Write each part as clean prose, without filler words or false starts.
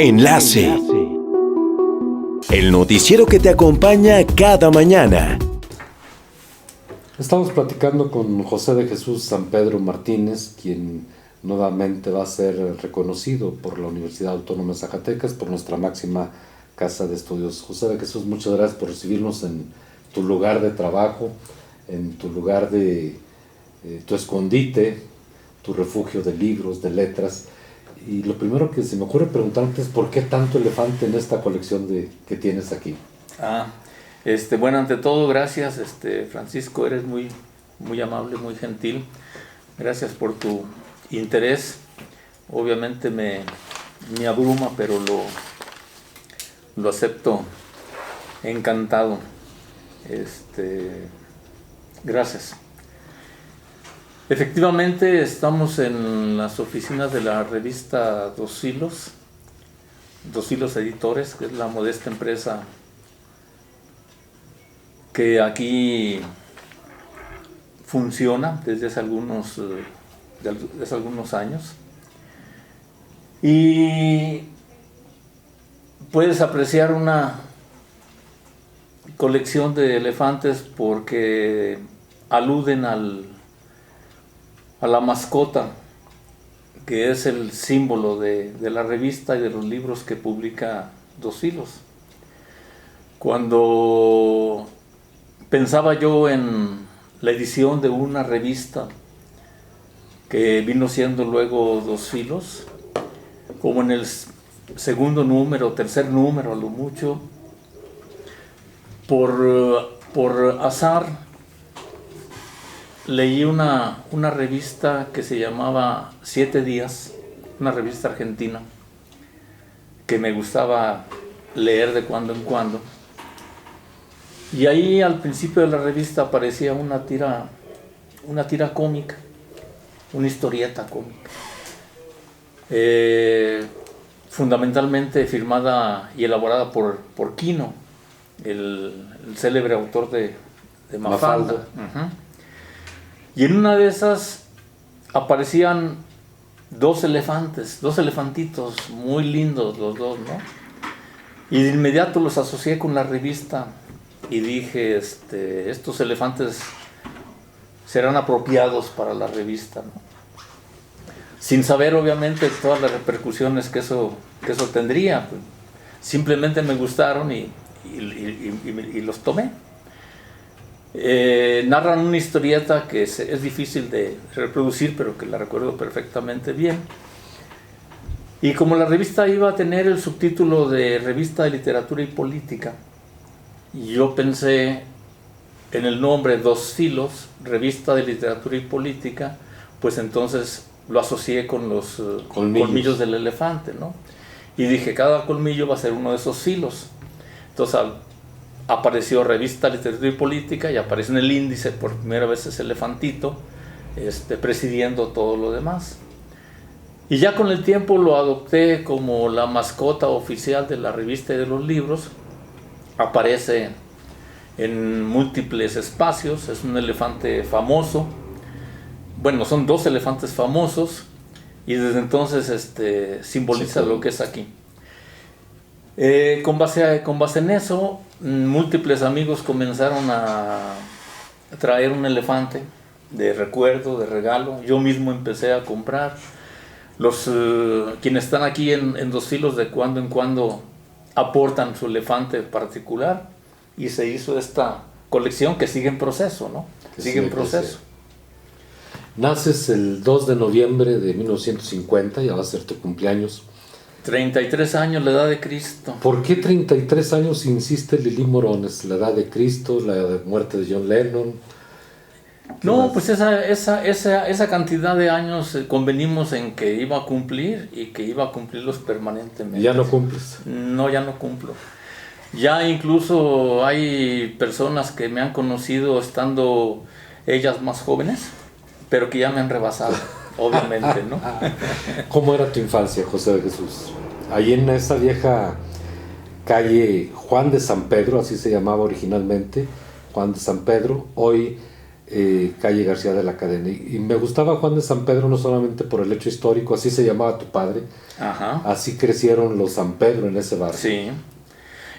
Enlace. El noticiero que te acompaña cada mañana. Estamos platicando con José de Jesús San Pedro Martínez, quien nuevamente va a ser reconocido por la Universidad Autónoma de Zacatecas, por nuestra máxima casa de estudios. José de Jesús, muchas gracias por recibirnos en tu lugar de trabajo, en tu lugar de tu escondite, tu refugio de libros, de letras. Y lo primero que se me ocurre preguntarte es ¿por qué tanto elefante en esta colección que tienes aquí? Bueno, ante todo, gracias, Francisco, eres muy amable, muy gentil. Gracias por tu interés. Obviamente me abruma, pero lo acepto encantado. Gracias. Efectivamente, estamos en las oficinas de la revista Dos Filos Editores, que es la modesta empresa que aquí funciona desde hace algunos años. Y puedes apreciar una colección de elefantes porque aluden a la mascota, que es el símbolo de la revista y de los libros que publica Dos Filos. Cuando pensaba yo en la edición de una revista que vino siendo luego Dos Filos, como en el segundo número, tercer número a lo mucho, por azar, leí una revista que se llamaba Siete Días, una revista argentina que me gustaba leer de cuando en cuando. Y ahí al principio de la revista aparecía una tira cómica, una historieta cómica, fundamentalmente firmada y elaborada por Quino, el célebre autor de Mafalda. Uh-huh. Y en una de esas aparecían dos elefantitos muy lindos los dos, ¿no? Y de inmediato los asocié con la revista y dije, estos elefantes serán apropiados para la revista, ¿no? Sin saber obviamente todas las repercusiones que eso tendría. Simplemente me gustaron y los tomé. Narran una historieta que es difícil de reproducir, pero que la recuerdo perfectamente bien. Y como la revista iba a tener el subtítulo de Revista de Literatura y Política, yo pensé en el nombre Dos Filos, Revista de Literatura y Política, pues entonces lo asocié con los colmillos del elefante, ¿no? Y dije, cada colmillo va a ser uno de esos filos. Entonces apareció Revista de Literatura y Política y aparece en el índice por primera vez ese elefantito presidiendo todo lo demás. Y ya con el tiempo lo adopté como la mascota oficial de la revista y de los libros. Aparece en múltiples espacios, es un elefante famoso. Bueno, son dos elefantes famosos y desde entonces simboliza lo que es aquí. Con base en eso, múltiples amigos comenzaron a traer un elefante de recuerdo, de regalo. Yo mismo empecé a comprar. Quienes están aquí en Dos Filos de cuando en cuando aportan su elefante particular y se hizo esta colección que sigue en proceso, ¿no? Sigue en proceso. Naces el 2 de noviembre de 1950, ya va a ser tu cumpleaños. 33 años, la edad de Cristo. ¿Por qué 33 años insiste Lili Morones? ¿La edad de Cristo? ¿La muerte de John Lennon? No, pues esa cantidad de años convenimos en que iba a cumplir y que iba a cumplirlos permanentemente. ¿Ya no cumples? No, ya no cumplo. Ya incluso hay personas que me han conocido estando ellas más jóvenes, pero que ya me han rebasado, obviamente, ¿no? ¿Cómo era tu infancia, José de Jesús? Ahí en esa vieja calle Juan de San Pedro, así se llamaba originalmente, Juan de San Pedro, hoy calle García de la Cadena. Y me gustaba Juan de San Pedro no solamente por el hecho histórico, así se llamaba tu padre, Ajá. así crecieron los San Pedro en ese barrio. Sí.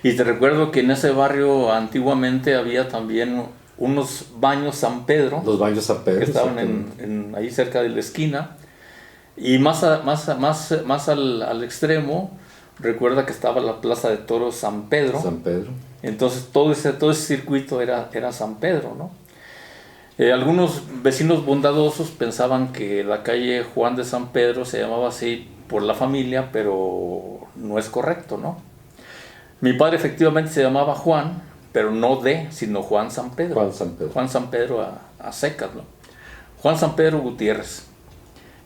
Y te recuerdo que en ese barrio antiguamente había también unos baños San Pedro. Los baños San Pedro. Que estaban ahí cerca de la esquina. Y más al extremo, recuerda que estaba la Plaza de Toros San Pedro. San Pedro. Entonces todo ese circuito era San Pedro, ¿no? Algunos vecinos bondadosos pensaban que la calle Juan de San Pedro se llamaba así por la familia, pero no es correcto, ¿no? Mi padre efectivamente se llamaba Juan, pero no sino Juan San Pedro. Juan San Pedro. Juan San Pedro a secas, ¿no? Juan San Pedro Gutiérrez.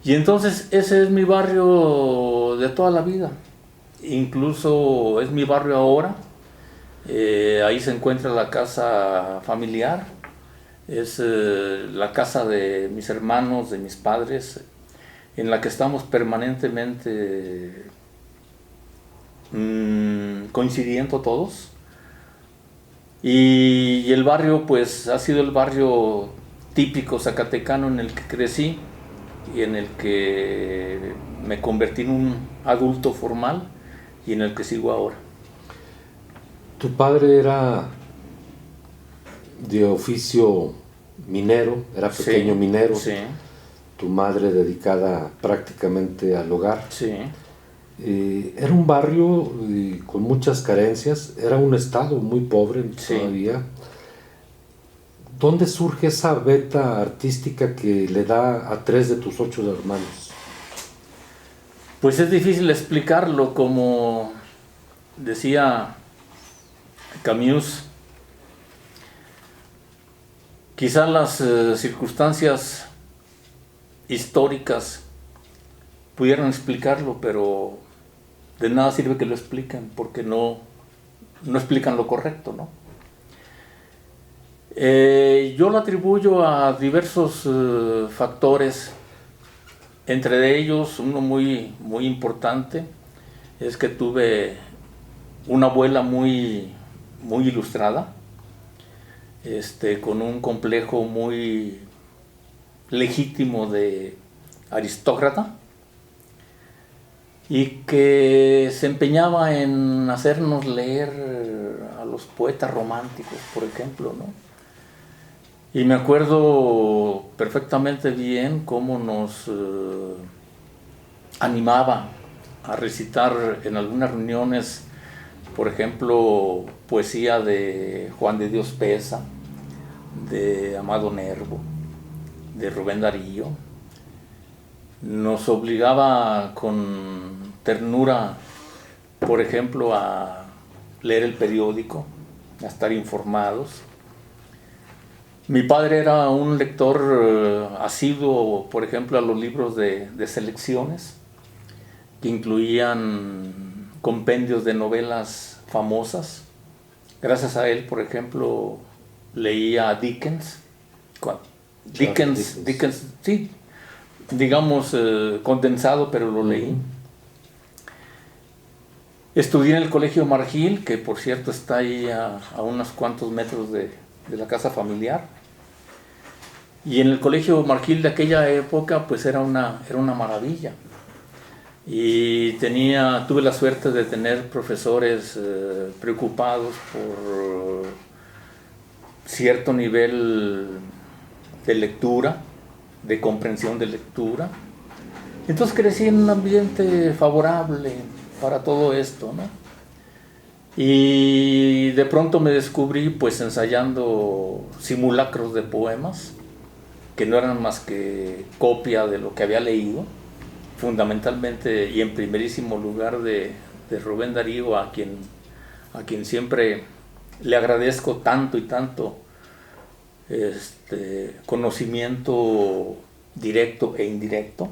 Y entonces ese es mi barrio de toda la vida. Incluso es mi barrio ahora. Ahí se encuentra la casa familiar. Es la casa de mis hermanos, de mis padres, en la que estamos permanentemente coincidiendo todos. Y el barrio pues ha sido el barrio típico zacatecano en el que crecí y en el que me convertí en un adulto formal y en el que sigo ahora. Tu padre era de oficio minero, era pequeño minero. Sí. Tu madre dedicada prácticamente al hogar. Sí. Era un barrio con muchas carencias, era un estado muy pobre todavía. ¿Dónde surge esa beta artística que le da a 3 de tus 8 hermanos? Pues es difícil explicarlo, como decía Camus. Quizás las circunstancias históricas pudieran explicarlo, pero de nada sirve que lo expliquen, porque no explican lo correcto, ¿no? Yo lo atribuyo a diversos factores. Entre ellos, uno muy, muy importante es que tuve una abuela muy, muy ilustrada, con un complejo muy legítimo de aristócrata, y que se empeñaba en hacernos leer a los poetas románticos, por ejemplo, ¿no? Y me acuerdo perfectamente bien cómo nos animaba a recitar en algunas reuniones, por ejemplo, poesía de Juan de Dios Peza, de Amado Nervo, de Rubén Darío. Nos obligaba con ternura, por ejemplo, a leer el periódico, a estar informados. Mi padre era un lector asiduo, por ejemplo, a los libros de selecciones, que incluían compendios de novelas famosas. Gracias a él, por ejemplo, leía a Dickens. Dickens, sí, digamos condensado, pero lo leí. Estudié en el Colegio Margil, que por cierto está ahí a unos cuantos metros de la casa familiar. Y en el Colegio Margil de aquella época pues era una maravilla. Y tuve la suerte de tener profesores preocupados por cierto nivel de lectura, de comprensión de lectura. Entonces crecí en un ambiente favorable para todo esto, ¿no? Y de pronto me descubrí pues ensayando simulacros de poemas, que no eran más que copia de lo que había leído, fundamentalmente y en primerísimo lugar de Rubén Darío, a quien siempre le agradezco tanto y tanto conocimiento directo e indirecto,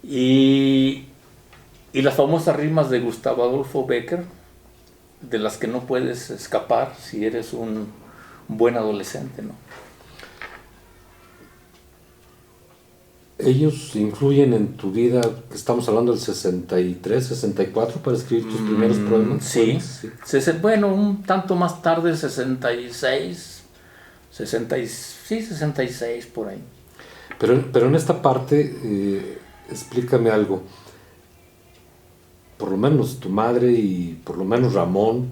y las famosas rimas de Gustavo Adolfo Bécquer, de las que no puedes escapar si eres un buen adolescente, ¿no? Ellos influyen en tu vida, estamos hablando del 63, 64, para escribir tus primeros poemas. Sí. Bueno, un tanto más tarde, 66, sí, 66 por ahí. Pero en esta parte, explícame algo. Por lo menos tu madre y por lo menos Ramón,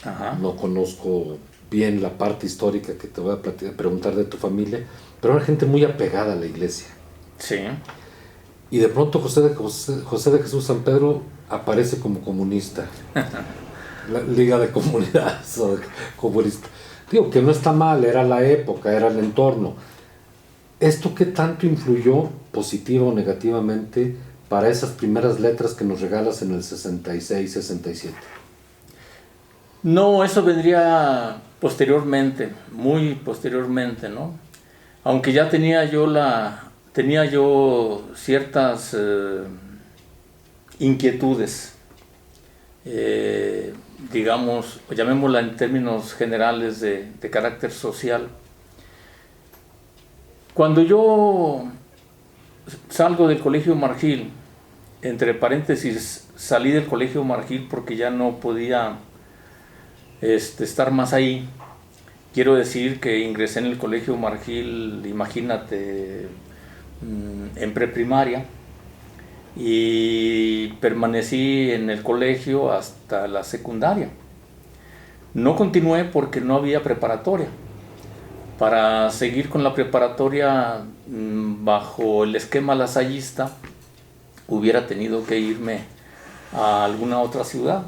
Ajá. no conozco bien la parte histórica que te voy a preguntar de tu familia, pero era gente muy apegada a la iglesia. Sí. Y de pronto José de Jesús San Pedro aparece como comunista. La Liga de Comunidades o comunista. Digo que no está mal, era la época, era el entorno. ¿Esto qué tanto influyó, positiva o negativamente, para esas primeras letras que nos regalas en el 66, 67? No, eso vendría posteriormente, muy posteriormente, ¿no? Aunque ya tenía yo ciertas inquietudes, digamos, llamémosla en términos generales de carácter social. Cuando yo salgo del Colegio Margil, entre paréntesis, salí del Colegio Margil porque ya no podía estar más ahí. Quiero decir que ingresé en el Colegio Margil, imagínate, en preprimaria, y permanecí en el colegio hasta la secundaria. No continué porque no había preparatoria. Para seguir con la preparatoria bajo el esquema lasallista, hubiera tenido que irme a alguna otra ciudad.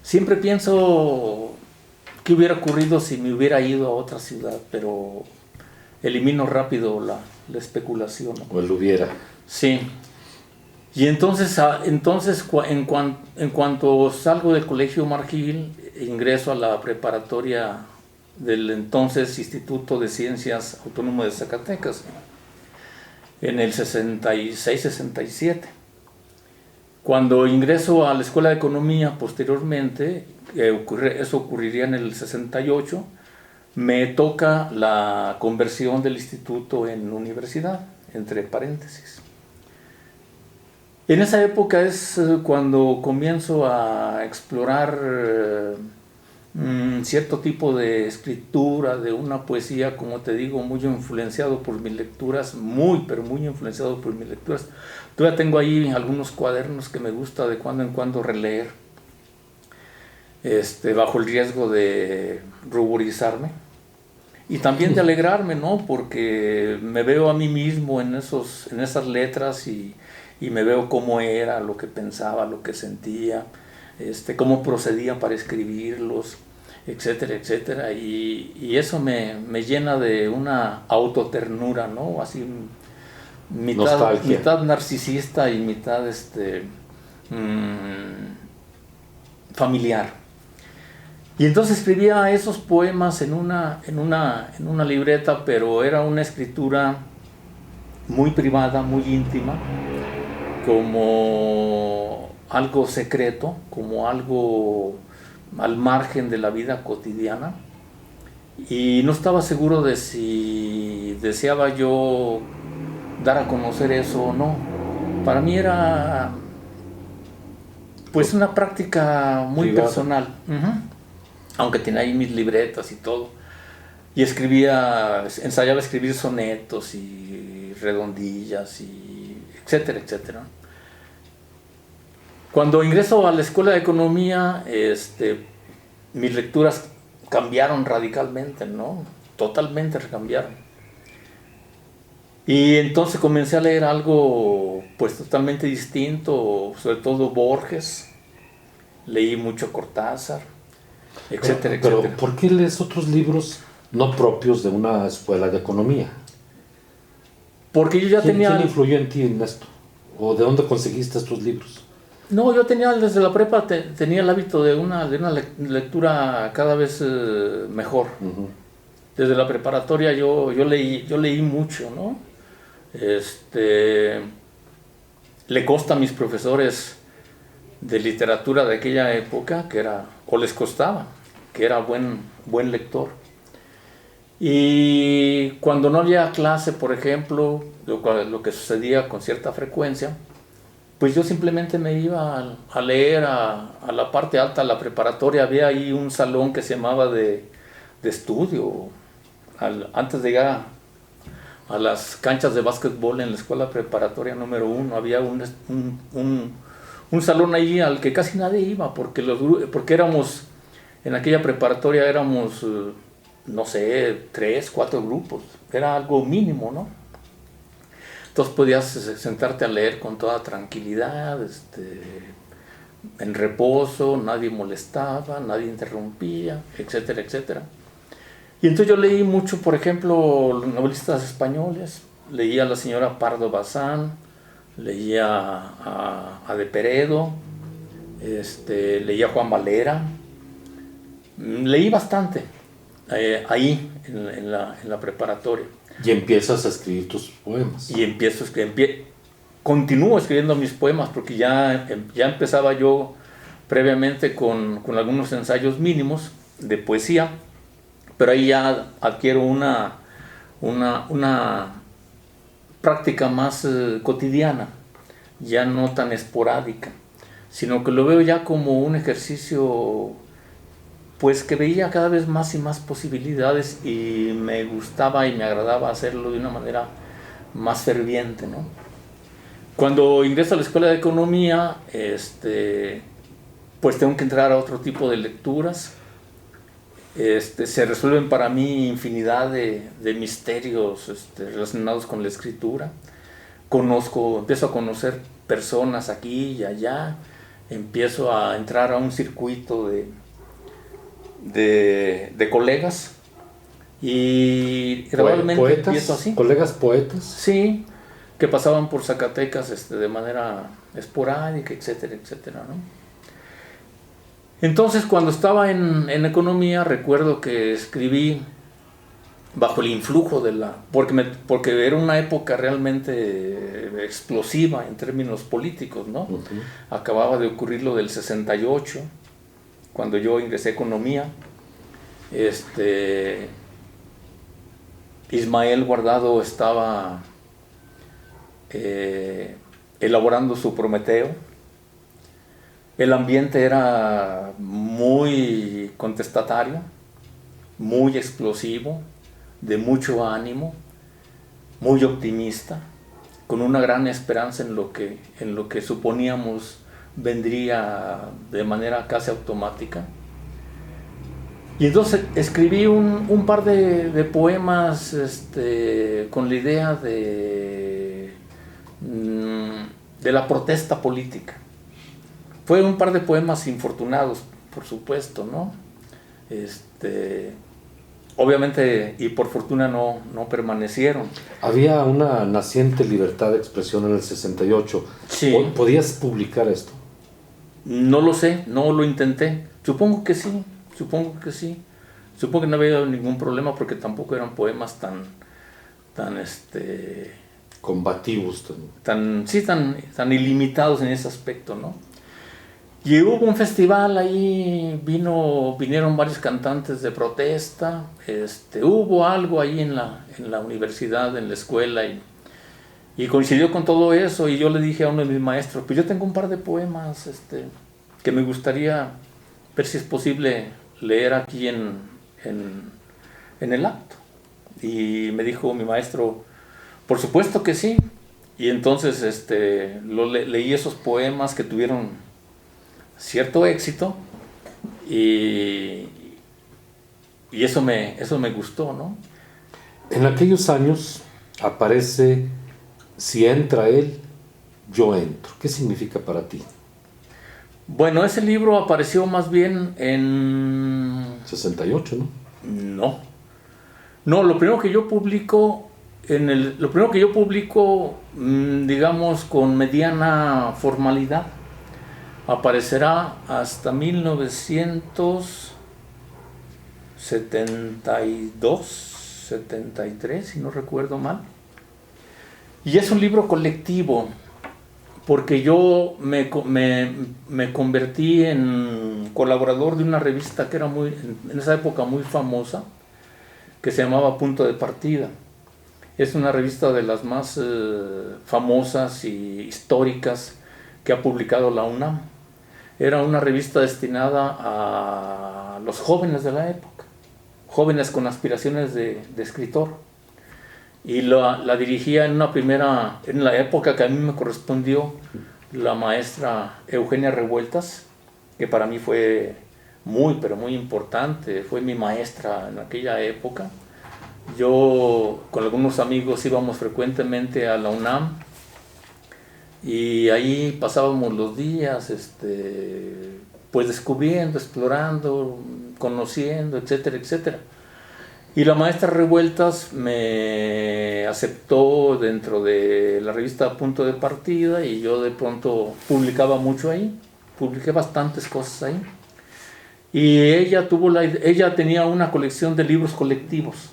Siempre pienso qué hubiera ocurrido si me hubiera ido a otra ciudad, pero elimino rápido la especulación, ¿no? O él hubiera. Sí. Y entonces en cuanto salgo del Colegio Margil, ingreso a la preparatoria del entonces Instituto de Ciencias Autónomo de Zacatecas, en el 66-67. Cuando ingreso a la Escuela de Economía posteriormente, eso ocurriría en el 68, me toca la conversión del instituto en universidad, entre paréntesis. En esa época es cuando comienzo a explorar cierto tipo de escritura, de una poesía, como te digo, muy influenciado por mis lecturas, pero muy influenciado por mis lecturas. Todavía tengo ahí algunos cuadernos que me gusta de cuando en cuando releer, bajo el riesgo de ruborizarme y también de alegrarme, ¿no? Porque me veo a mí mismo en esas letras y me veo cómo era, lo que pensaba, lo que sentía, cómo procedía para escribirlos, etcétera, etcétera. Y eso me llena de una autoternura, ¿no? Así mitad narcisista y mitad familiar. Y entonces escribía esos poemas en una libreta, pero era una escritura muy privada, muy íntima, como algo secreto, como algo al margen de la vida cotidiana, y no estaba seguro de si deseaba yo dar a conocer eso o no. Para mí era pues una práctica muy privada, personal, aunque tenía ahí mis libretas y todo, y ensayaba escribir sonetos y redondillas y etcétera, etcétera. Cuando ingreso a la Escuela de Economía, mis lecturas cambiaron radicalmente, ¿no? Totalmente cambiaron. Y entonces comencé a leer algo pues totalmente distinto, sobre todo Borges, leí mucho Cortázar, etcétera, Pero etcétera. ¿por qué lees otros libros no propios de una escuela de economía? Porque yo ya ¿Quién tenía... influyó en ti en esto? ¿O de dónde conseguiste estos libros? No, yo tenía desde la prepa, tenía el hábito de una lectura cada vez mejor. Uh-huh. Desde la preparatoria yo leí mucho, ¿no? Le consta a mis profesores de literatura de aquella época les costaba, que era buen lector. Y cuando no había clase, por ejemplo, lo que sucedía con cierta frecuencia, pues yo simplemente me iba a leer a la parte alta, a la preparatoria. Había ahí un salón que se llamaba de estudio, antes de llegar a las canchas de básquetbol en la escuela preparatoria número 1, había un salón ahí al que casi nadie iba, porque éramos, en aquella preparatoria éramos, no sé, 3, 4 grupos, era algo mínimo, ¿no? Entonces podías sentarte a leer con toda tranquilidad, en reposo, nadie molestaba, nadie interrumpía, etcétera, etcétera. Y entonces yo leí mucho, por ejemplo, los novelistas españoles, leía a la señora Pardo Bazán, leía a De Peredo, leía a Juan Valera, leí bastante ahí en la preparatoria. Y empiezas a escribir tus poemas. Y continúo escribiendo mis poemas, porque ya empezaba yo previamente con algunos ensayos mínimos de poesía, pero ahí ya adquiero una práctica más cotidiana, ya no tan esporádica, sino que lo veo ya como un ejercicio, pues, que veía cada vez más y más posibilidades, y me gustaba y me agradaba hacerlo de una manera más ferviente, ¿no? Cuando ingreso a la escuela de economía, pues tengo que entrar a otro tipo de lecturas. Se resuelven para mí infinidad de misterios relacionados con la escritura. Empiezo a conocer personas aquí y allá, empiezo a entrar a un circuito de colegas, y gradualmente empiezo así. ¿Colegas poetas? Sí, que pasaban por Zacatecas de manera esporádica, etcétera, etcétera, ¿no? Entonces, cuando estaba en economía, recuerdo que escribí bajo el influjo porque era una época realmente explosiva en términos políticos, ¿no? Uh-huh. Acababa de ocurrir lo del 68, cuando yo ingresé a economía. Ismael Guardado estaba elaborando su Prometeo. El ambiente era muy contestatario, muy explosivo, de mucho ánimo, muy optimista, con una gran esperanza en lo que suponíamos vendría de manera casi automática. Y entonces escribí un par de poemas con la idea de la protesta política. Fue un par de poemas infortunados, por supuesto, ¿no? Obviamente, y por fortuna no permanecieron. Había una naciente libertad de expresión en el 68. Sí. ¿Podías publicar esto? No lo sé, no lo intenté. Supongo que sí. Supongo que no había ningún problema, porque tampoco eran poemas tan combativos, tan ilimitados en ese aspecto, ¿no? Y hubo un festival ahí, vinieron varios cantantes de protesta, hubo algo ahí en la universidad, en la escuela, y coincidió con todo eso, y yo le dije a uno de mis maestros, pues yo tengo un par de poemas que me gustaría ver si es posible leer aquí en el acto. Y me dijo mi maestro, por supuesto que sí. Y entonces leí esos poemas que tuvieron cierto éxito, y eso me gustó, ¿no? En aquellos años aparece "Si entra él, yo entro". ¿Qué significa para ti? Bueno, ese libro apareció más bien en 68, ¿no? No, lo primero que yo publico, digamos, con mediana formalidad, aparecerá hasta 1972, 73, si no recuerdo mal. Y es un libro colectivo, porque yo me convertí en colaborador de una revista que era en esa época muy famosa, que se llamaba Punto de Partida. Es una revista de las más famosas y históricas que ha publicado la UNAM. Era una revista destinada a los jóvenes de la época. jóvenes con aspiraciones de escritor. Y la dirigía en la época que a mí me correspondió, la maestra Eugenia Revueltas, que para mí fue muy, pero muy importante, fue mi maestra en aquella época. Yo con algunos amigos íbamos frecuentemente a la UNAM y ahí pasábamos los días, pues descubriendo, explorando, conociendo, etcétera, etcétera. Y la maestra Revueltas me aceptó dentro de la revista Punto de Partida y yo de pronto publicaba mucho ahí, publiqué bastantes cosas ahí. Y ella tenía una colección de libros colectivos.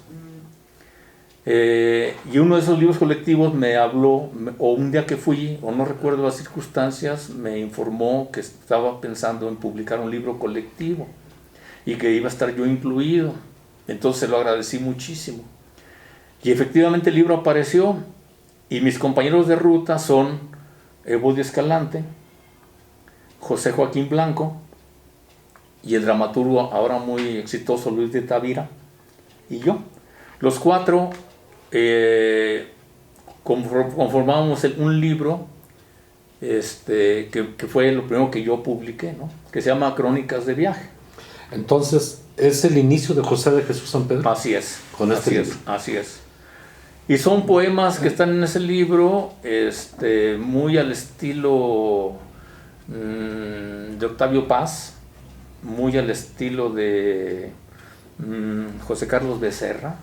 Y uno de esos libros colectivos me habló, o un día que fui, o no recuerdo las circunstancias, me informó que estaba pensando en publicar un libro colectivo y que iba a estar yo incluido. Entonces se lo agradecí muchísimo. Y efectivamente el libro apareció y mis compañeros de ruta son Evodio Escalante, José Joaquín Blanco y el dramaturgo ahora muy exitoso Luis de Tavira y yo. Los cuatro conformábamos un libro que fue lo primero que yo publiqué, ¿no? Que se llama Crónicas de Viaje. Entonces, ¿es el inicio de José de Jesús San Pedro? Así es. Con este libro. Así es. Y son poemas que están en ese libro, muy al estilo de Octavio Paz, muy al estilo de José Carlos Becerra,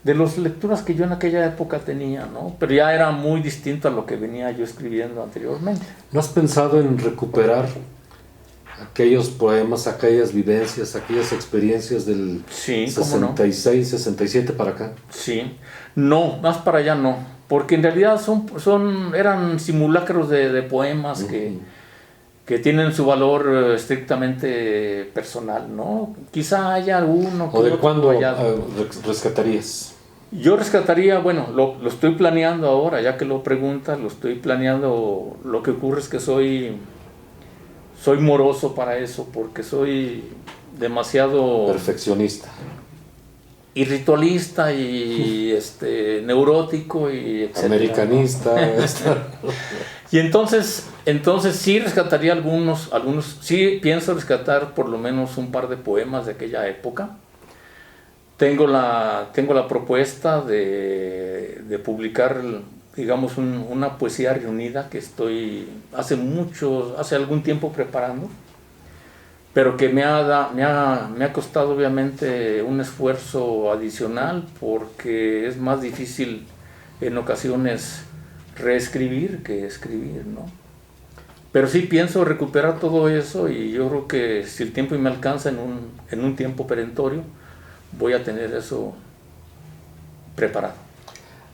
de las lecturas que yo en aquella época tenía, ¿no? Pero ya era muy distinto a lo que venía yo escribiendo anteriormente. ¿No has pensado en recuperar aquellos poemas, aquellas vivencias, aquellas experiencias del 66, 67 para acá? Sí, no, más para allá no, porque en realidad eran simulacros de poemas que tienen su valor estrictamente personal, ¿no? Quizá haya alguno que ¿O de cuándo rescatarías? Yo rescataría, bueno, lo estoy planeando ahora, ya que lo preguntas, lo estoy planeando. Lo que ocurre es que soy moroso para eso, porque soy demasiado perfeccionista y ritualista y neurótico y etcétera, americanista, ¿no? Y entonces sí rescataría algunos, sí pienso rescatar por lo menos un par de poemas de aquella época. Tengo la propuesta de publicar, digamos, una poesía reunida que estoy hace algún tiempo preparando, pero que me ha costado obviamente un esfuerzo adicional, porque es más difícil en ocasiones reescribir que escribir, ¿no? Pero sí pienso recuperar todo eso, y yo creo que si el tiempo me alcanza en un tiempo perentorio, voy a tener eso preparado.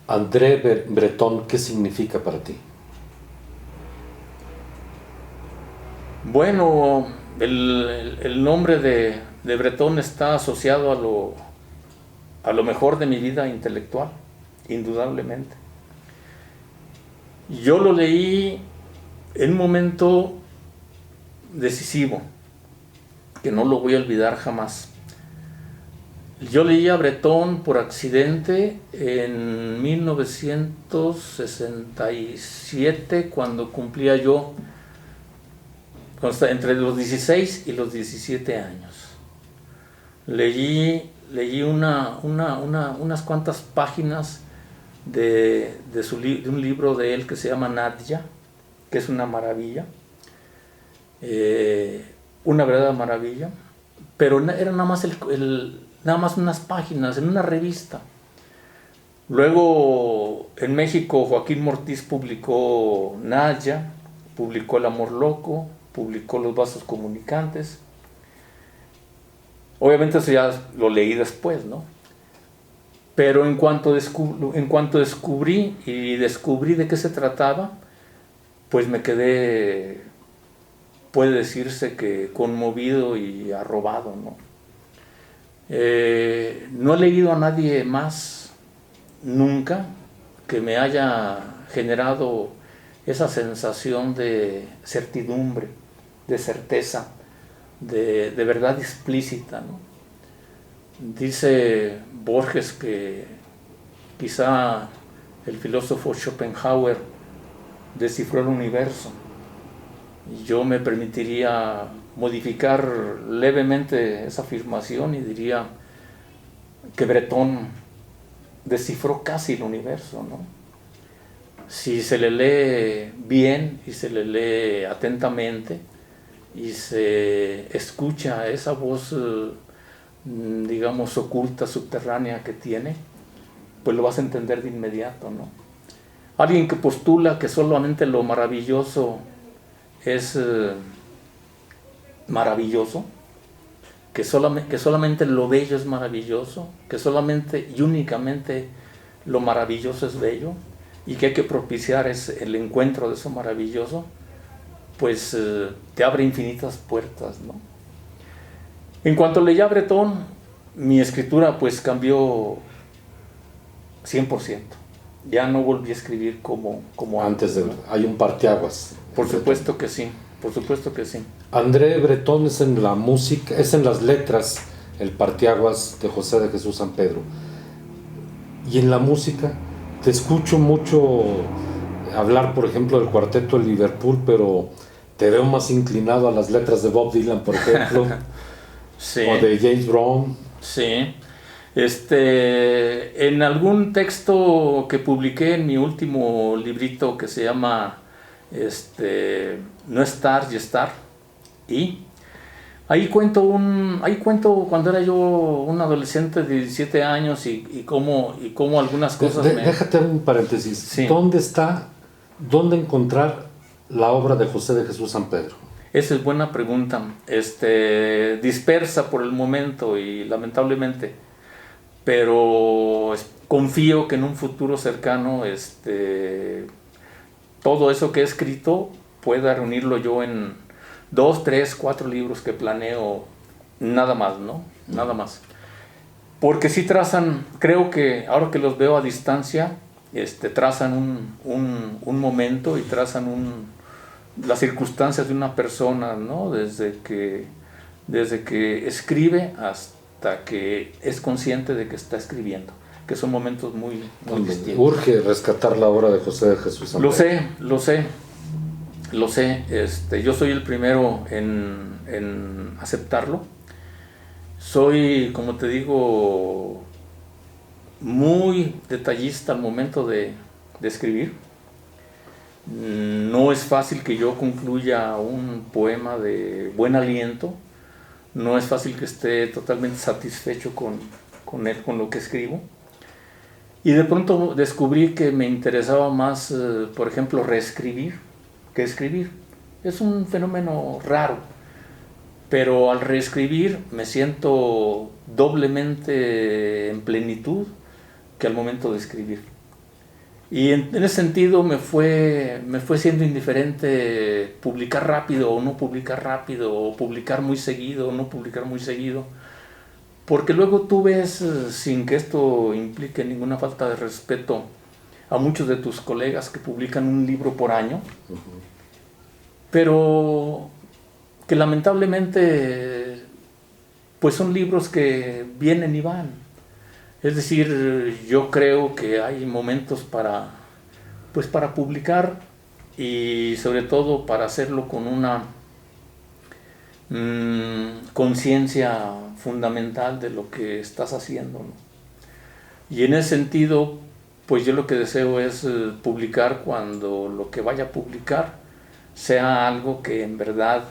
André Breton, ¿qué significa para ti? Bueno, el nombre de Breton está asociado a lo mejor de mi vida intelectual, indudablemente. Yo lo leí en un momento decisivo, que no lo voy a olvidar jamás. Yo leí a Breton por accidente en 1967, cuando cumplía yo entre los 16 y los 17 años. Leí unas cuantas páginas de un libro de él que se llama Nadia, que es una maravilla, una verdadera maravilla, pero era nada más unas páginas en una revista. Luego en México Joaquín Mortiz publicó Nadia, publicó El amor loco, publicó Los vasos comunicantes. Obviamente eso ya lo leí después, ¿no? Pero en cuanto descubrí de qué se trataba, pues me quedé, puede decirse que conmovido y arrobado, ¿no? No he leído a nadie más nunca que me haya generado esa sensación de certidumbre, de certeza, de verdad explícita, ¿no? Dice Borges que quizá el filósofo Schopenhauer descifró el universo. Y yo me permitiría modificar levemente esa afirmación y diría que Breton descifró casi el universo, ¿no? Si se le lee bien y se le lee atentamente y se escucha esa voz, digamos, oculta, subterránea que tiene, pues lo vas a entender de inmediato, ¿no? Alguien que postula que solamente lo maravilloso es maravilloso, que solamente lo bello es maravilloso, que solamente y únicamente lo maravilloso es bello, y que hay que propiciar el encuentro de eso maravilloso, pues te abre infinitas puertas, ¿no? En cuanto leí a Breton, mi escritura pues cambió 100%. Ya no volví a escribir como antes, ¿no? Hay un parteaguas. Por supuesto que sí, por supuesto que sí. André Breton es en la música, es en las letras, el parteaguas de José de Jesús San Pedro. Y en la música, te escucho mucho hablar, por ejemplo, del cuarteto de Liverpool, pero te veo más inclinado a las letras de Bob Dylan, por ejemplo, Sí. o de James Brown. Sí. En algún texto que publiqué en mi último librito que se llama No estar y estar, y ahí cuento cuando era yo un adolescente de 17 años y cómo algunas cosas Déjate un paréntesis. Sí. ¿Dónde encontrar la obra de José de Jesús San Pedro? Esa es buena pregunta. Dispersa por el momento y lamentablemente, pero confío que en un futuro cercano todo eso que he escrito pueda reunirlo yo en 2, 3, 4 libros que planeo, nada más, ¿no? Nada más. Porque sí trazan, creo que ahora que los veo a distancia, trazan un momento y trazan las circunstancias de una persona, ¿no? Desde que escribe hasta que es consciente de que está escribiendo, que son momentos muy distintos. Urge rescatar la obra de José de Jesús San Pedro. Lo sé, yo soy el primero en aceptarlo. Soy, como te digo, muy detallista al momento de escribir. No es fácil que yo concluya un poema de buen aliento, no es fácil que esté totalmente satisfecho con lo que escribo. Y de pronto descubrí que me interesaba más, por ejemplo, reescribir que escribir. Es un fenómeno raro, pero al reescribir me siento doblemente en plenitud que al momento de escribir. Y en ese sentido me fue siendo indiferente publicar rápido o no publicar rápido, o publicar muy seguido o no publicar muy seguido, porque luego tú ves, sin que esto implique ninguna falta de respeto, a muchos de tus colegas que publican un libro por año, pero que lamentablemente pues son libros que vienen y van. Es decir, yo creo que hay momentos para publicar, y sobre todo para hacerlo con una conciencia fundamental de lo que estás haciendo, ¿no? Y en ese sentido, pues yo lo que deseo es publicar cuando lo que vaya a publicar sea algo que en verdad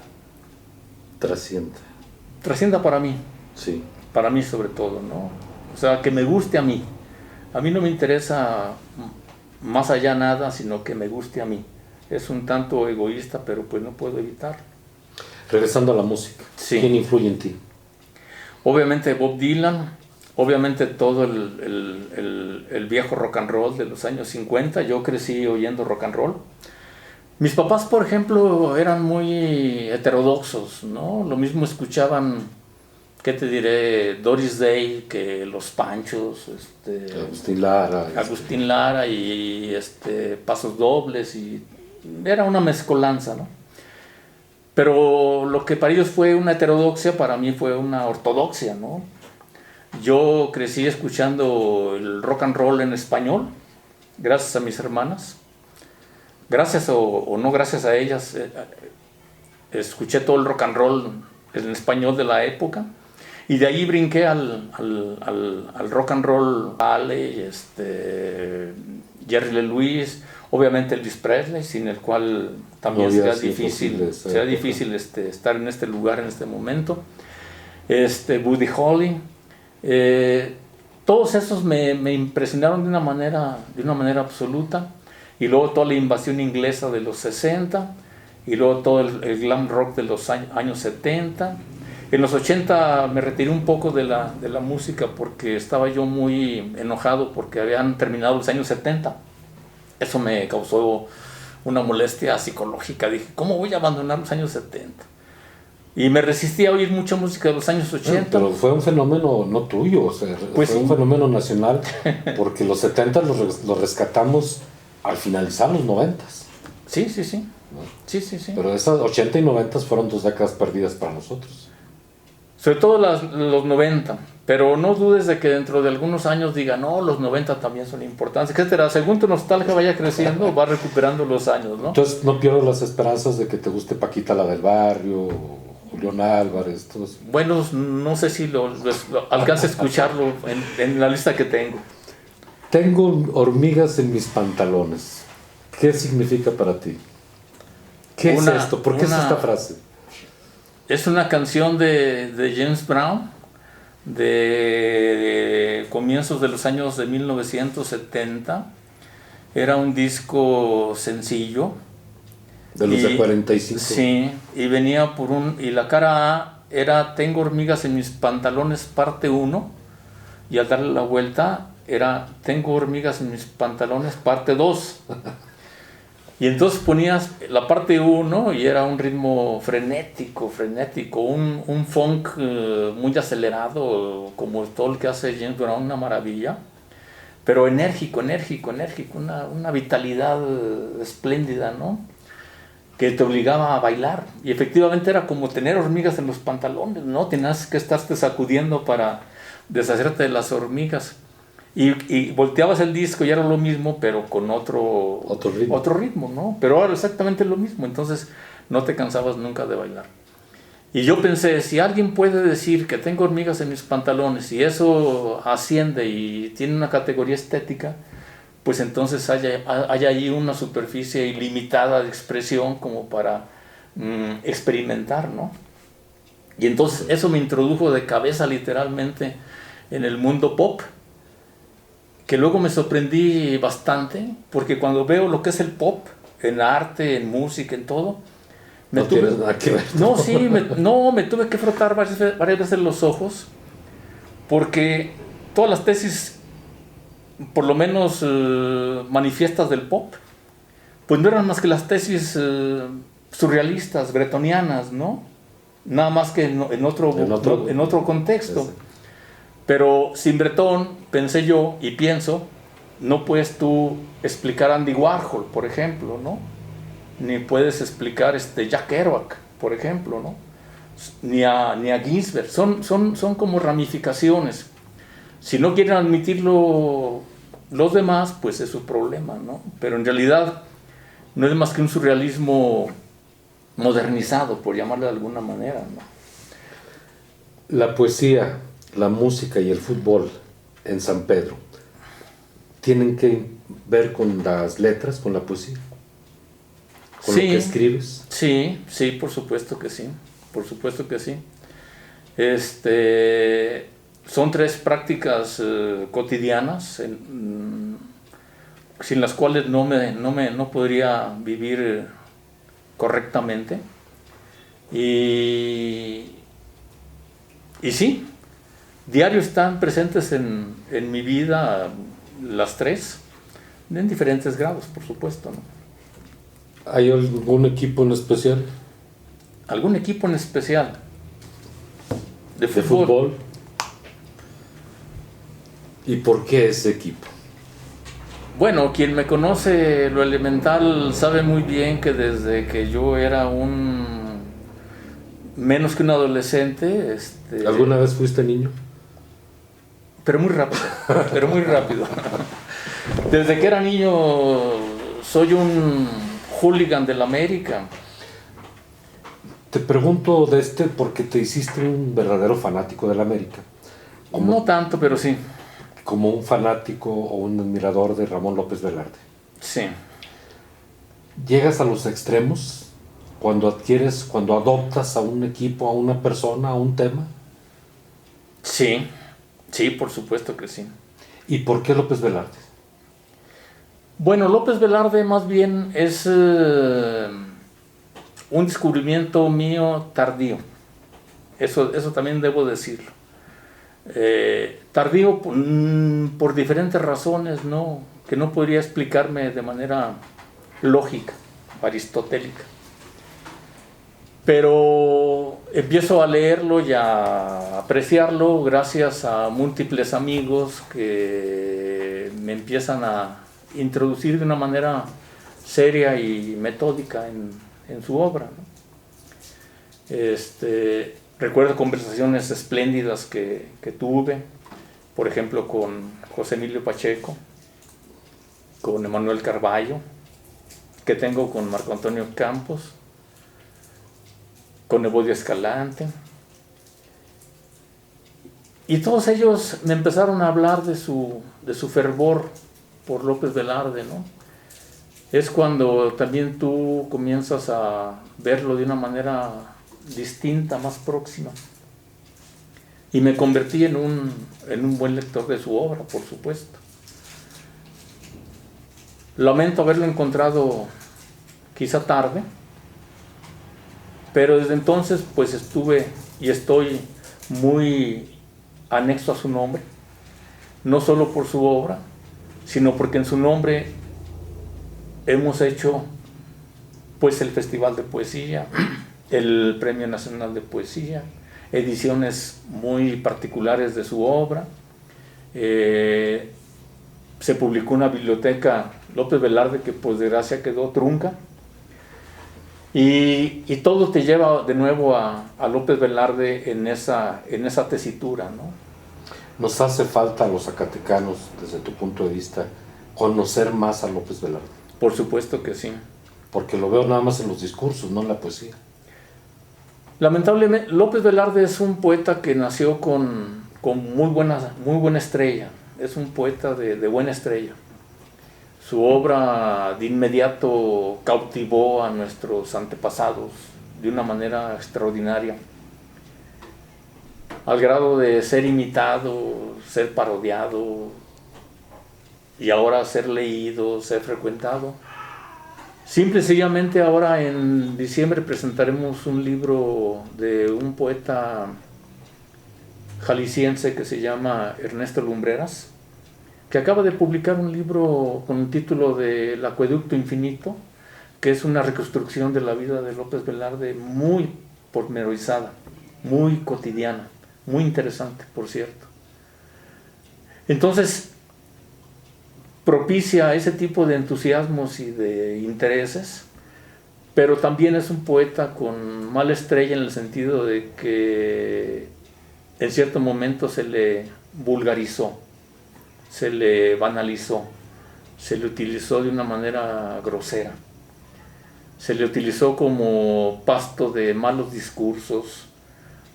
trascienda para mí. Sí. Para mí sobre todo, ¿no? O sea, que me guste a mí. A mí no me interesa más allá nada, sino que me guste a mí. Es un tanto egoísta, pero pues no puedo evitarlo. Regresando a la música, Sí. ¿quién influye en ti? Obviamente Bob Dylan, obviamente todo el viejo rock and roll de los años 50. Yo crecí oyendo rock and roll. Mis papás, por ejemplo, eran muy heterodoxos, ¿no? Lo mismo escuchaban, ¿qué te diré? Doris Day que Los Panchos, Agustín Lara y Pasos Dobles, y era una mezcolanza, ¿no? Pero lo que para ellos fue una heterodoxia, para mí fue una ortodoxia, ¿no? yo crecí escuchando el rock and roll en español, gracias a mis hermanas. Gracias o no gracias a ellas, escuché todo el rock and roll en español de la época. Y de ahí brinqué al rock and roll, Jerry Lee Lewis, obviamente Elvis Presley, sin el cual también sería difícil estar en este lugar en este momento. Buddy Holly, todos esos me impresionaron de una manera absoluta. Y luego toda la invasión inglesa de los 60, y luego todo el glam rock de los años 70. En los 80 me retiré un poco de la música porque estaba yo muy enojado porque habían terminado los años 70. Eso me causó una molestia psicológica. Dije, ¿cómo voy a abandonar los años 70? Y me resistí a oír mucha música de los años 80. Pero fue un fenómeno no tuyo, o sea, pues fue sí, un fenómeno nacional, porque los 70 los rescatamos al finalizar los 90. Sí. ¿No? Sí. Pero esas 80 y 90 fueron 2 décadas perdidas para nosotros. Sobre todo los 90, pero no dudes de que dentro de algunos años digan, no, los 90 también son importantes, etcétera. Según tu nostalgia vaya creciendo, va recuperando los años, ¿no? Entonces no pierdo las esperanzas de que te guste Paquita la del Barrio, Julián Álvarez, todos. Bueno, no sé si lo alcance a escucharlo en la lista que tengo. Tengo hormigas en mis pantalones. ¿Qué significa para ti? ¿Qué es esto? ¿Por qué es esta frase? Es una canción de James Brown, de comienzos de los años de 1970. Era un disco sencillo. De los de 45. Sí, y venía y la cara A era Tengo hormigas en mis pantalones parte 1, y al darle la vuelta era Tengo hormigas en mis pantalones parte 2. Y entonces ponías la parte 1 y era un ritmo frenético, un funk muy acelerado, como todo el que hace James Brown, una maravilla, pero enérgico, una vitalidad espléndida, ¿no? Que te obligaba a bailar. Y efectivamente era como tener hormigas en los pantalones, ¿no? Tenías que estarte sacudiendo para deshacerte de las hormigas. Y volteabas el disco y era lo mismo, pero con otro ritmo, ¿no? Pero era exactamente lo mismo, entonces no te cansabas nunca de bailar. Y yo pensé, si alguien puede decir que tengo hormigas en mis pantalones y eso asciende y tiene una categoría estética, pues entonces hay ahí una superficie ilimitada de expresión como para experimentar, ¿no? Y entonces eso me introdujo de cabeza literalmente en el mundo pop, que luego me sorprendí bastante, porque cuando veo lo que es el pop, en arte, en música, en todo, me tuve que frotar varias veces los ojos, porque todas las tesis, por lo menos manifiestas del pop, pues no eran más que las tesis surrealistas, bretonianas, ¿no? Nada más que en otro contexto. Sí. Pero sin Bretón, pensé yo y pienso, no puedes tú explicar a Andy Warhol, por ejemplo, ¿no? Ni puedes explicar Jack Kerouac, por ejemplo, ¿no? Ni a Ginsberg. Son como ramificaciones. Si no quieren admitirlo los demás, pues es su problema, ¿no? Pero en realidad no es más que un surrealismo modernizado, por llamarlo de alguna manera, ¿no? La poesía, la música y el fútbol en San Pedro tienen que ver con las letras, con la poesía, con lo que escribes. Sí, por supuesto que sí, son 3 prácticas cotidianas sin las cuales no podría vivir correctamente, y sí, diario están presentes en mi vida las 3, en diferentes grados, por supuesto, ¿no? ¿Hay algún equipo en especial? ¿Algún equipo en especial? ¿De ¿De fútbol? ¿Y por qué ese equipo? Bueno, quien me conoce lo elemental sabe muy bien que desde que yo era menos que un adolescente... ¿Alguna vez fuiste niño? pero muy rápido, pero muy rápido. Desde que era niño soy un hooligan del América. Te pregunto de porque te hiciste un verdadero fanático del América. No tanto, pero sí. Como un fanático o un admirador de Ramón López Velarde. Sí. ¿Llegas a los extremos cuando adoptas a un equipo, a una persona, a un tema? Sí, sí, por supuesto que sí. ¿Y por qué López Velarde? Bueno, López Velarde más bien es un descubrimiento mío tardío. Eso también debo decirlo. Tardío por diferentes razones, ¿no? Que no podría explicarme de manera lógica, aristotélica. Pero empiezo a leerlo y a apreciarlo gracias a múltiples amigos que me empiezan a introducir de una manera seria y metódica en su obra, ¿no? Recuerdo conversaciones espléndidas que tuve, por ejemplo, con José Emilio Pacheco, con Emanuel Carballo, que tengo con Marco Antonio Campos, con Evodio Escalante. Y todos ellos me empezaron a hablar de su fervor por López Velarde, ¿no? Es cuando también tú comienzas a verlo de una manera distinta, más próxima. Y me convertí en un buen lector de su obra, por supuesto. Lamento haberlo encontrado quizá tarde, pero desde entonces pues estuve y estoy muy anexo a su nombre, no solo por su obra, sino porque en su nombre hemos hecho pues el Festival de Poesía, el Premio Nacional de Poesía, ediciones muy particulares de su obra. Se publicó una biblioteca López Velarde que por desgracia quedó trunca. Y todo te lleva de nuevo a López Velarde en esa tesitura, ¿no? ¿Nos hace falta a los zacatecanos, desde tu punto de vista, conocer más a López Velarde? Por supuesto que sí. Porque lo veo nada más en los discursos, no en la poesía. Lamentablemente, López Velarde es un poeta que nació con muy buena estrella. Es un poeta de buena estrella. Su obra de inmediato cautivó a nuestros antepasados de una manera extraordinaria, al grado de ser imitado, ser parodiado y ahora ser leído, ser frecuentado. Simple y sencillamente ahora en diciembre presentaremos un libro de un poeta jalisciense que se llama Ernesto Lumbreras, que acaba de publicar un libro con el título de El Acueducto Infinito, que es una reconstrucción de la vida de López Velarde muy pormenorizada, muy cotidiana, muy interesante, por cierto. Entonces, propicia ese tipo de entusiasmos y de intereses, pero también es un poeta con mala estrella en el sentido de que en cierto momento se le vulgarizó, se le banalizó, se le utilizó de una manera grosera, se le utilizó como pasto de malos discursos,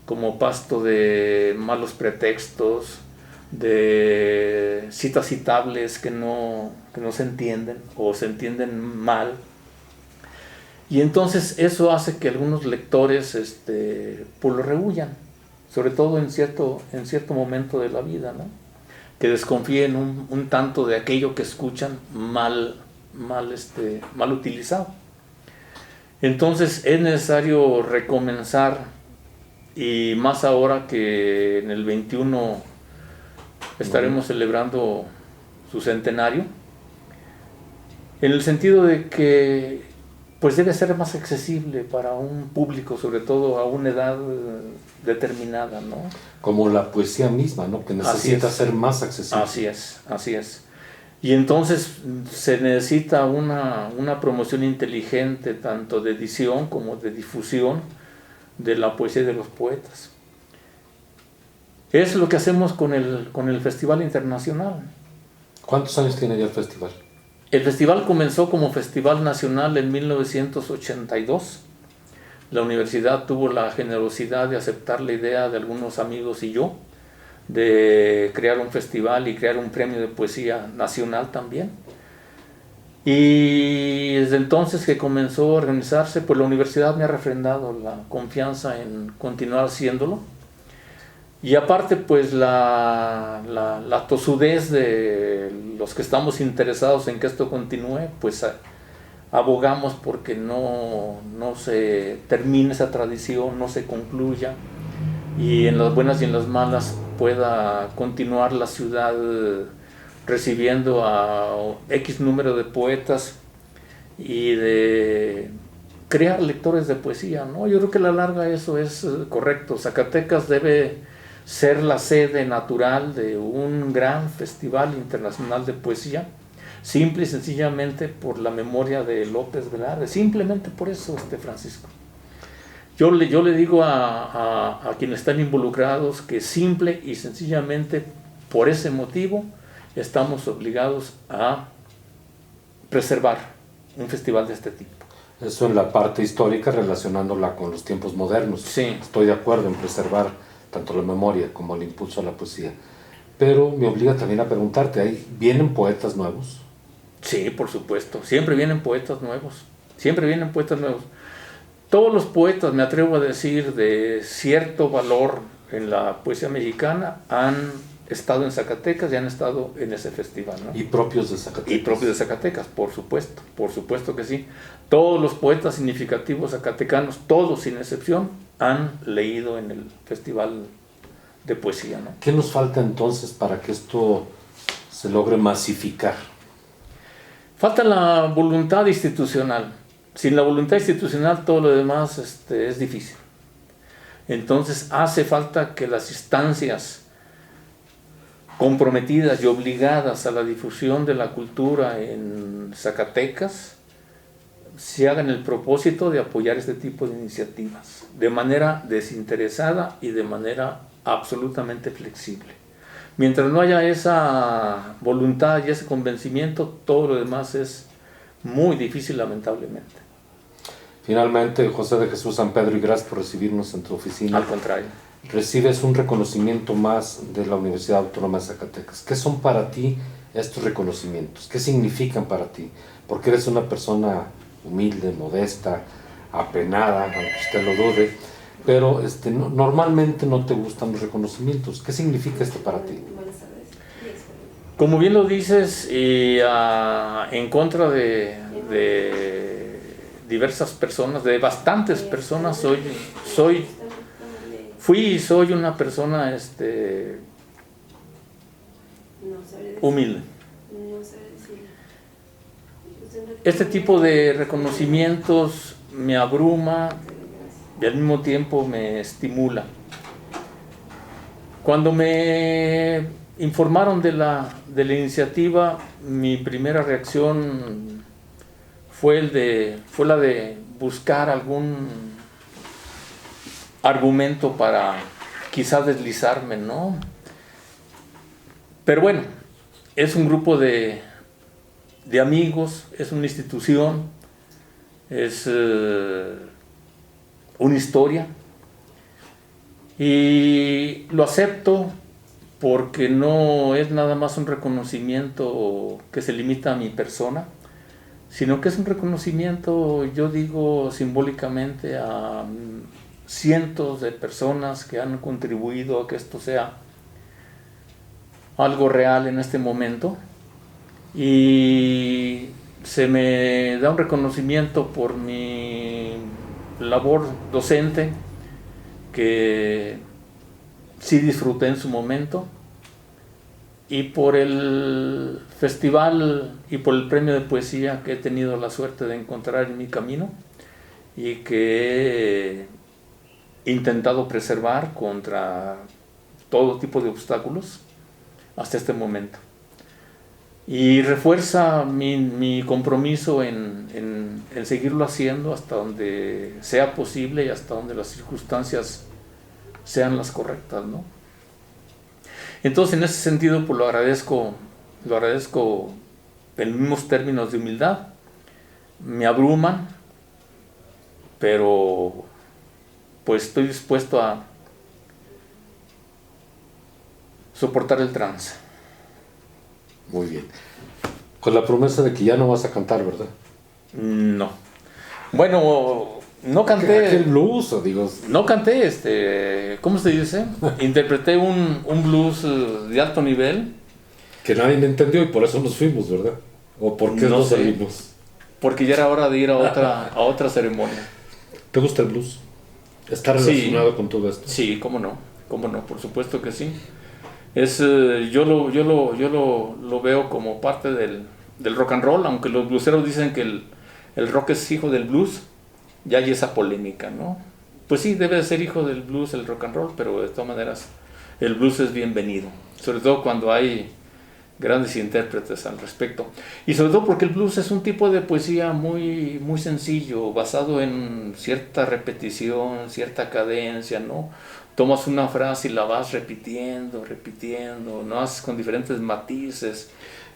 como pasto de malos pretextos, de citas citables que no se entienden o se entienden mal. Y entonces eso hace que algunos lectores pues lo rehuyan, sobre todo en cierto momento de la vida, ¿no? Que desconfíen un tanto de aquello que escuchan mal utilizado. Entonces es necesario recomenzar, y más ahora que en el 21 estaremos celebrando su centenario, en el sentido de que pues debe ser más accesible para un público, sobre todo a una edad determinada, ¿no? Como la poesía misma, ¿no? Que necesita ser más accesible. Así es. Y entonces se necesita una promoción inteligente, tanto de edición como de difusión de la poesía de los poetas. Es lo que hacemos con el Festival Internacional. ¿Cuántos años tiene ya el festival? El festival comenzó como Festival Nacional en 1982. La universidad tuvo la generosidad de aceptar la idea de algunos amigos y yo de crear un festival y crear un premio de poesía nacional también. Y desde entonces que comenzó a organizarse, pues la universidad me ha refrendado la confianza en continuar haciéndolo. Y aparte, pues la tosudez de los que estamos interesados en que esto continúe, pues abogamos porque no se termine esa tradición, no se concluya, y en las buenas y en las malas pueda continuar la ciudad recibiendo a X número de poetas y de crear lectores de poesía, ¿no? Yo creo que a la larga eso es correcto. Zacatecas debe ser la sede natural de un gran festival internacional de poesía, simple y sencillamente por la memoria de López Velarde, simplemente por eso, Francisco. Yo le digo a quienes están involucrados que simple y sencillamente por ese motivo estamos obligados a preservar un festival de este tipo. Eso en la parte histórica, relacionándola con los tiempos modernos. Sí. Estoy de acuerdo en preservar tanto la memoria como el impulso a la poesía. Pero me obliga también a preguntarte, ¿vienen poetas nuevos? Sí, por supuesto. Siempre vienen poetas nuevos. Siempre vienen poetas nuevos. Todos los poetas, me atrevo a decir, de cierto valor en la poesía mexicana han estado en Zacatecas y han estado en ese festival, ¿no? Y propios de Zacatecas. Y propios de Zacatecas, por supuesto que sí. Todos los poetas significativos zacatecanos, todos sin excepción, han leído en el festival de poesía, ¿no? ¿Qué nos falta entonces para que esto se logre masificar? Falta la voluntad institucional. Sin la voluntad institucional todo lo demás es difícil. Entonces hace falta que las instancias comprometidas y obligadas a la difusión de la cultura en Zacatecas se hagan el propósito de apoyar este tipo de iniciativas de manera desinteresada y de manera absolutamente flexible. Mientras no haya esa voluntad y ese convencimiento, todo lo demás es muy difícil, lamentablemente. Finalmente, José de Jesús San Pedro, y gracias por recibirnos en tu oficina. Al contrario. Recibes un reconocimiento más de la Universidad Autónoma de Zacatecas. ¿Qué son para ti estos reconocimientos? ¿Qué significan para ti? Porque eres una persona humilde, modesta, apenada, aunque usted lo dude, pero normalmente no te gustan los reconocimientos. ¿Qué significa esto para ti? Como bien lo dices, y en contra de diversas personas, de bastantes personas, fui y soy una persona humilde. Este tipo de reconocimientos me abruma y al mismo tiempo me estimula. Cuando me informaron de la iniciativa, mi primera reacción fue la de buscar algún argumento para quizás deslizarme, ¿no? Pero bueno, es un grupo de amigos, es una institución, es una historia, y lo acepto porque no es nada más un reconocimiento que se limita a mi persona, sino que es un reconocimiento, yo digo simbólicamente, a cientos de personas que han contribuido a que esto sea algo real en este momento, y se me da un reconocimiento por mi labor docente que sí disfruté en su momento, y por el festival y por el premio de poesía que he tenido la suerte de encontrar en mi camino y que he intentado preservar contra todo tipo de obstáculos hasta este momento. Y refuerza mi compromiso en seguirlo haciendo hasta donde sea posible y hasta donde las circunstancias sean las correctas, ¿no? Entonces, en ese sentido, pues lo agradezco en mismos términos de humildad. Me abruman, pero pues estoy dispuesto a soportar el trance. Muy bien. Con la promesa de que ya no vas a cantar, ¿verdad? No. Bueno, no ¿Aquel canté. blues? O digo, No canté, ¿cómo se dice? Interpreté un blues de alto nivel. que nadie me entendió y por eso nos fuimos, ¿verdad? ¿O por qué No nos sé. salimos? Porque ya era hora de ir a otra ceremonia. ¿Te gusta el blues? ¿Está Sí. relacionado con todo esto? Sí, cómo no, por supuesto que sí. Yo lo veo como parte del rock and roll, aunque los blueseros dicen que el rock es hijo del blues, ya hay esa polémica, ¿no? Pues sí, debe de ser hijo del blues el rock and roll, pero de todas maneras el blues es bienvenido, sobre todo cuando hay grandes intérpretes al respecto. Y sobre todo porque el blues es un tipo de poesía muy, muy sencillo, basado en cierta repetición, cierta cadencia, ¿no? Tomas una frase y la vas repitiendo, ¿no? Haces con diferentes matices.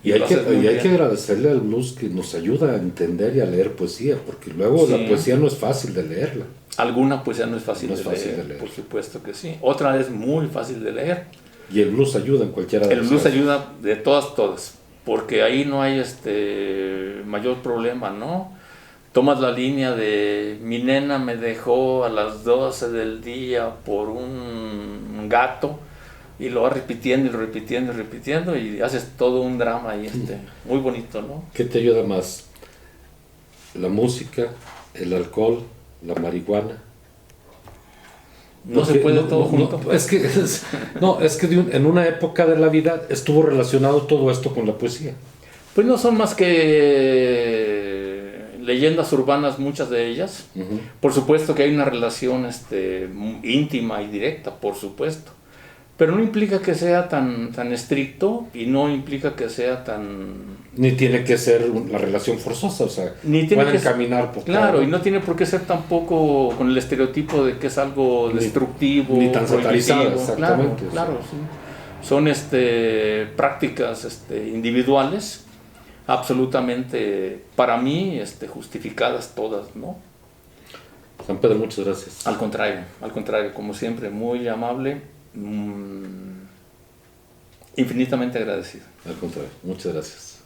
Y hay lo que haces muy bien. agradecerle al blues que nos ayuda a entender y a leer poesía, porque luego Sí. la poesía no es fácil de leerla. Alguna poesía no es fácil, No es de, fácil leer, de leer. por supuesto que sí. Otra es muy fácil de leer. Y el blues ayuda en cualquiera de El los blues casos. ayuda de todas, porque ahí no hay mayor problema, ¿no? Tomas la línea de mi nena me dejó a las 12 del día por un gato y lo vas repitiendo y haces todo un drama ahí, muy bonito, ¿no? ¿Qué te ayuda más? ¿La música, el alcohol, la marihuana? No se Porque puede todo junto. Es que en una época de la vida estuvo relacionado todo esto con la poesía. Pues no son más que leyendas urbanas, muchas de ellas. Ujú. Por supuesto que hay una relación íntima y directa, por supuesto. Pero no implica que sea tan estricto y no implica que sea tan... Ni tiene que ser la relación forzosa, o sea, Ni tiene pueden que caminar por Claro, todo. y no tiene por qué ser tampoco con el estereotipo de que es algo Ni- destructivo, ni tan satanizada, prohibitivo. exactamente, Claro, o sea. sí. Son prácticas individuales, absolutamente, para mí, justificadas todas, ¿no? San Pedro, muchas gracias. Al contrario, como siempre, muy amable, infinitamente agradecido. Al contrario, muchas gracias.